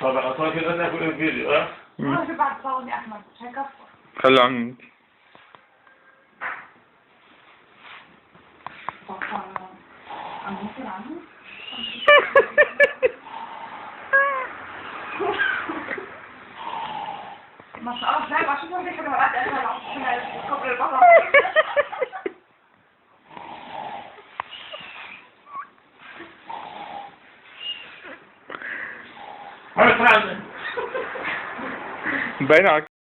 طب حطها كده ناكل الفيديو ها؟ ماشي بعد صوت يا احمد مش هيكفر. خلي عنك. ممكن عنه؟ ما شاء الله شايف عشان هو بيحب الورقات انا عشان كبر البطل. هاي باين على